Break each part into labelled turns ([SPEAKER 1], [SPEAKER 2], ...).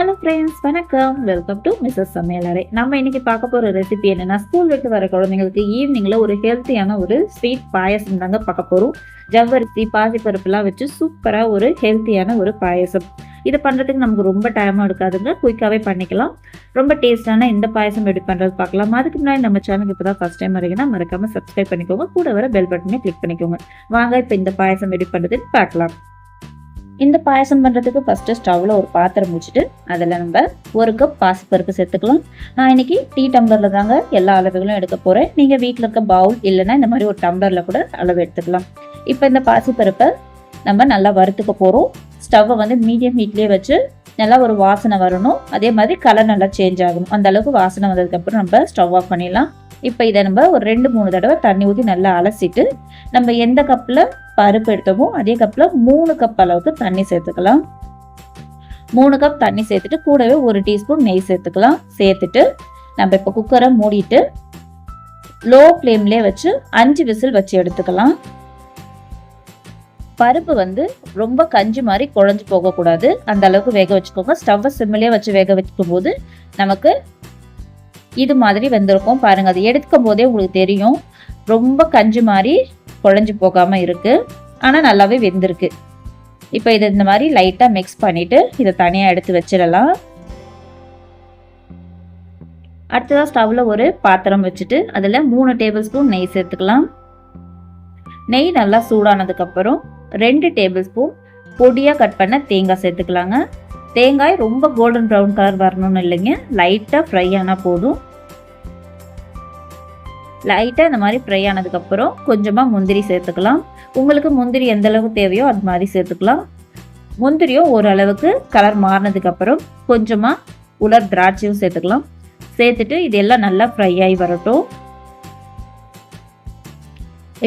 [SPEAKER 1] Hello friends, வணக்கம். Welcome to Mrs சமையலறை. நம்ம இன்னைக்கு பார்க்க போகிற ரெசிபி என்னென்னா, ஸ்கூல் விட்டு வர குழந்தைங்களுக்கு ஈவினிங்கில் ஒரு ஹெல்த்தியான ஒரு ஸ்வீட் பாயசம் தாங்க பார்க்க போகிறோம். ஜவ்வரிசி பாசிப்பருப்புலாம் வச்சு சூப்பராக ஒரு ஹெல்த்தியான ஒரு பாயசம். இது பண்ணுறதுக்கு நமக்கு ரொம்ப டைமும் எடுக்காதுங்க, குயிக்காகவே பண்ணிக்கலாம். ரொம்ப டேஸ்டான இந்த பாயசம் எப்படி பண்ணுறது பார்க்கலாம். அதுக்கு முன்னாடி நம்ம சேனலுக்கு இப்போ தான் ஃபஸ்ட் டைம் வரீங்கன்னா மறக்காமல் சப்ஸ்கிரைப் பண்ணிக்கோங்க. கூட வர பெல் பட்டனே கிளிக் பண்ணிக்கோங்க. வாங்க இப்போ இந்த பாயசம் எப்படி பண்ணுறதுன்னு பார்க்கலாம். இந்த பாயசம் பண்ணுறதுக்கு ஃபஸ்ட்டு ஸ்டவ்வில் ஒரு பாத்திரம் வச்சுட்டு அதில் நம்ம 1 கப் பாசிப்பருப்பு சேர்த்துக்கலாம். நான் இன்றைக்கி டீ டம்ளரில் தாங்க எல்லா அளவுகளும் எடுக்க போகிறேன். நீங்கள் வீட்டில் இருக்க பவுல் இல்லைன்னா இந்த மாதிரி ஒரு டம்ளரில் கூட அளவு எடுத்துக்கலாம். இப்போ இந்த பாசிப்பருப்பை நம்ம நல்லா வறுத்துக்க போகிறோம். ஸ்டவ்வை வந்து மீடியம் ஹீட்லேயே வச்சு நல்லா ஒரு வாசனை வரணும். அதே மாதிரி கலர் நல்லா சேஞ்ச் ஆகணும். அந்த அளவுக்கு வாசனை வந்ததுக்கப்புறம் நம்ம ஸ்டவ் ஆஃப் பண்ணிடலாம். இப்போ இதை நம்ம ஒரு 2-3 தடவை தண்ணி ஊற்றி நல்லா அலசிட்டு நம்ம எந்த கப்பில் பருப்பு எடுத்தோமோ அதே கப்பில் 3 கப் அளவுக்கு தண்ணி சேர்த்துக்கலாம். 3 கப் தண்ணி சேர்த்துட்டு கூடவே 1 டீஸ்பூன் நெய் சேர்த்துக்கலாம். சேர்த்துட்டு நம்ம இப்போ குக்கரை மூடிட்டு லோ ஃப்ளேம்லேயே வச்சு 5 விசில் வச்சு எடுத்துக்கலாம். பருப்பு வந்து ரொம்ப கஞ்சி மாதிரி குழஞ்சி போகக்கூடாது, அந்த அளவுக்கு வேக வச்சுக்கோங்க. ஸ்டவ்வை சிம்மிலே வச்சு வேக வச்சுக்கும் போது நமக்கு இது மாதிரி வெந்திருக்கும். பாருங்கள், அது எடுக்கும் போதே உங்களுக்கு தெரியும் ரொம்ப கஞ்சி மாதிரி குழஞ்சி போகாமல் இருக்குது, ஆனால் நல்லாவே வெந்திருக்கு. இப்போ இதை இந்த மாதிரி லைட்டாக மிக்ஸ் பண்ணிவிட்டு இதை தனியாக எடுத்து வச்சிடலாம். அடுத்ததாக ஸ்டவ்வில் ஒரு பாத்திரம் வச்சுட்டு அதில் 3 டேபிள் ஸ்பூன் நெய் சேர்த்துக்கலாம். நெய் நல்லா சூடானதுக்கப்புறம் 2 டேபிள் ஸ்பூன் பொடியாக கட் பண்ண தேங்காய் சேர்த்துக்கலாங்க. தேங்காய் ரொம்ப கோல்டன் ப்ரௌன் கலர் வரணும்னு இல்லைங்க, லைட்டாக ஃப்ரை ஆனால் போதும். லைட்டாக இந்த மாதிரி ஃப்ரை ஆனதுக்கப்புறம் கொஞ்சமாக முந்திரி சேர்த்துக்கலாம். உங்களுக்கு முந்திரி எந்த அளவுக்கு தேவையோ அது மாதிரி சேர்த்துக்கலாம். முந்திரியும் ஓரளவுக்கு கலர் மாறினதுக்கப்புறம் கொஞ்சமாக உலர் திராட்சையும் சேர்த்துக்கலாம். சேர்த்துட்டு இதெல்லாம் நல்லா ஃப்ரை ஆகி வரட்டும்.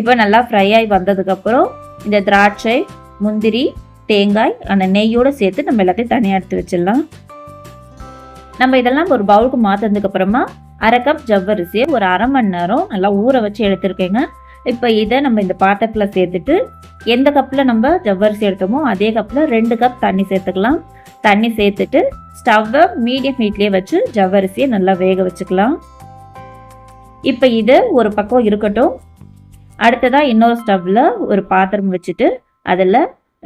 [SPEAKER 1] இப்போ நல்லா ஃப்ரை ஆகி வந்ததுக்கப்புறம் இந்த திராட்சை, முந்திரி, தேங்காய் அந்த நெய்யோடு சேர்த்து நம்ம எல்லாத்தையும் தனியாக எடுத்து வச்சிடலாம். நம்ம இதெல்லாம் ஒரு பவுலுக்கு மாற்றினதுக்கப்புறமா 1/2 கப் ஜவ்வரிசியை ஒரு 1/2 மணி நேரம் நல்லா ஊற வச்சு எடுத்துருக்கேங்க. இப்போ இதை நம்ம இந்த பாத்திரத்தில் சேர்த்துட்டு எந்த கப்பில் நம்ம ஜவ்வரிசி எடுத்தோமோ அதே கப்பில் 2 கப் தண்ணி சேர்த்துக்கலாம். தண்ணி சேர்த்துட்டு ஸ்டவ்வை மீடியம் ஹீட்லேயே வச்சு ஜவ்வரிசியை நல்லா வேக வச்சுக்கலாம். இப்போ இது ஒரு பக்கம் இருக்கட்டும். அடுத்ததாக இன்னொரு ஸ்டவ்வில் ஒரு பாத்திரம் வச்சுட்டு அதில்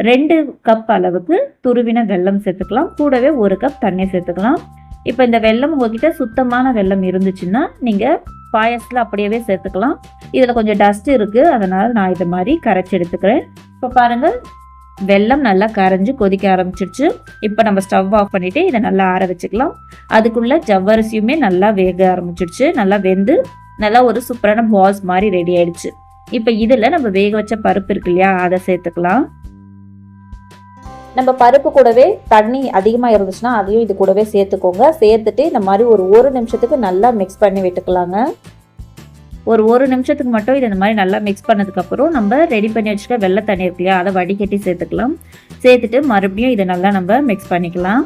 [SPEAKER 1] 2 கப் அளவுக்கு துருவின வெல்லம் சேர்த்துக்கலாம். கூடவே 1 கப் தண்ணி சேர்த்துக்கலாம். இப்போ இந்த வெல்லம் உங்ககிட்ட சுத்தமான வெல்லம் இருந்துச்சுன்னா நீங்கள் பாயசத்தில் அப்படியே சேர்த்துக்கலாம். இதில் கொஞ்சம் டஸ்ட் இருக்குது, அதனால் நான் இதை மாதிரி கரைச்சி எடுத்துக்கிறேன். இப்போ பாருங்கள், வெல்லம் நல்லா கரைஞ்சி கொதிக்க ஆரம்பிச்சிருச்சு. இப்போ நம்ம ஸ்டவ் ஆஃப் பண்ணிவிட்டு இதை நல்லா ஆற வச்சுக்கலாம். அதுக்குள்ளே ஜவ்வரிசியுமே நல்லா வேக ஆரம்பிச்சிருச்சு. நல்லா வெந்து நல்லா ஒரு சூப்பரான பால்ஸ் மாதிரி ரெடி ஆயிடுச்சு. இப்போ இதில் நம்ம வேக வச்ச பருப்பு இருக்கு இல்லையா, அதை சேர்த்துக்கலாம். நம்ம பருப்பு கூடவே தண்ணி அதிகமாக இருந்துச்சுன்னா அதையும் இது கூடவே சேர்த்துக்கோங்க. சேர்த்துட்டு இந்த மாதிரி ஒரு நிமிஷத்துக்கு நல்லா மிக்ஸ் பண்ணி விட்டுக்கலாங்க. ஒரு நிமிஷத்துக்கு மட்டும் இதை இந்த மாதிரி நல்லா மிக்ஸ் பண்ணதுக்கப்புறம் நம்ம ரெடி பண்ணி வச்சுக்க வெள்ளை தண்ணி இருக்கு இல்லையா, அதை வடிகட்டி சேர்த்துக்கலாம். சேர்த்துட்டு மறுபடியும் இதை நல்லா நம்ம மிக்ஸ் பண்ணிக்கலாம்.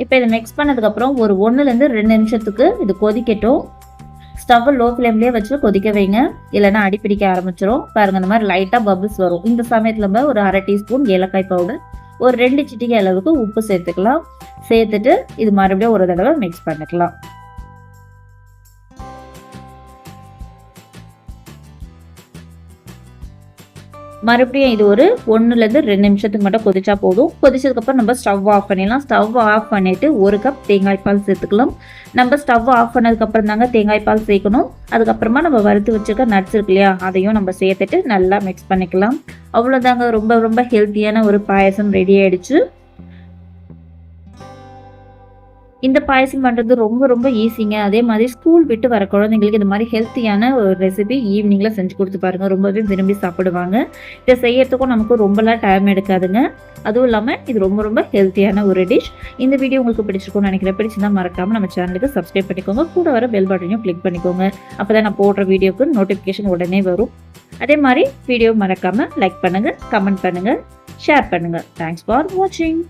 [SPEAKER 1] இப்போ இதை மிக்ஸ் பண்ணதுக்கப்புறம் ஒரு 1-2 நிமிஷத்துக்கு இது கொதிக்கட்டும். ஸ்டவ் லோ ஃப்ளேம்லேயே வச்சு கொதிக்க வைங்க, இல்லைன்னா அடிப்பிடிக்க ஆரம்பிச்சிடும். பாருங்கள், இந்த மாதிரி லைட்டாக பபிள்ஸ் வரும். இந்த சமயத்தில் நம்ம ஒரு 1/2 டீஸ்பூன் ஏலக்காய் பவுடர், ஒரு 2 சிட்டிகை அளவுக்கு உப்பு சேர்த்துக்கலாம். சேர்த்துட்டு இது மறுபடியும் ஒரு தடவை மிக்ஸ் பண்ணிக்கலாம். மறுபடியும் இது ஒரு 1-2 நிமிஷத்துக்கு மட்டும் கொதிச்சா போதும். கொதிச்சதுக்கப்புறம் நம்ம ஸ்டவ் ஆஃப் பண்ணிடலாம். ஸ்டவ் ஆஃப் பண்ணிவிட்டு 1 கப் தேங்காய் பால் சேர்த்துக்கலாம். நம்ம ஸ்டவ் ஆஃப் பண்ணதுக்கப்புறம் தாங்க தேங்காய் பால் சேர்க்கணும். அதுக்கப்புறமா நம்ம வறுத்து வச்சுருக்க நட்ஸ் இருக்கு இல்லையா, அதையும் நம்ம சேர்த்துட்டு நல்லா மிக்ஸ் பண்ணிக்கலாம். அவ்வளோதாங்க, ரொம்ப ரொம்ப ஹெல்த்தியான ஒரு பாயசம் ரெடி ஆயிடுச்சு. இந்த பாயசம் பண்ணுறது ரொம்ப ரொம்ப ஈஸிங்க. அதே மாதிரி ஸ்கூல் விட்டு வர குழந்தைங்களுக்கு இந்த மாதிரி ஹெல்த்தியான ஒரு ரெசிபி ஈவினிங்கில் செஞ்சு கொடுத்து பாருங்கள், ரொம்பவே விரும்பி சாப்பிடுவாங்க. இதை செய்யறதுக்கும் நமக்கு ரொம்பலாம் டைம் எடுக்காதுங்க. அதுவும் இல்லாமல் இது ரொம்ப ரொம்ப ஹெல்த்தியான ஒரு டிஷ். இந்த வீடியோ உங்களுக்கு பிடிச்சிருக்கும்னு நினைக்கிறேன். பிடிச்சிருந்தா மறக்காமல் நம்ம சேனலுக்கு சப்ஸ்கிரைப் பண்ணிக்கோங்க. கூட வர பெல் பட்டனையும் கிளிக் பண்ணிக்கோங்க. அப்போ தான் நான் போடுற வீடியோக்கு நோட்டிஃபிகேஷன் உடனே வரும். அதே மாதிரி வீடியோ மறக்காமல் லைக் பண்ணுங்கள், கமெண்ட் பண்ணுங்கள், ஷேர் பண்ணுங்கள். தேங்க்ஸ் ஃபார் வாட்சிங்.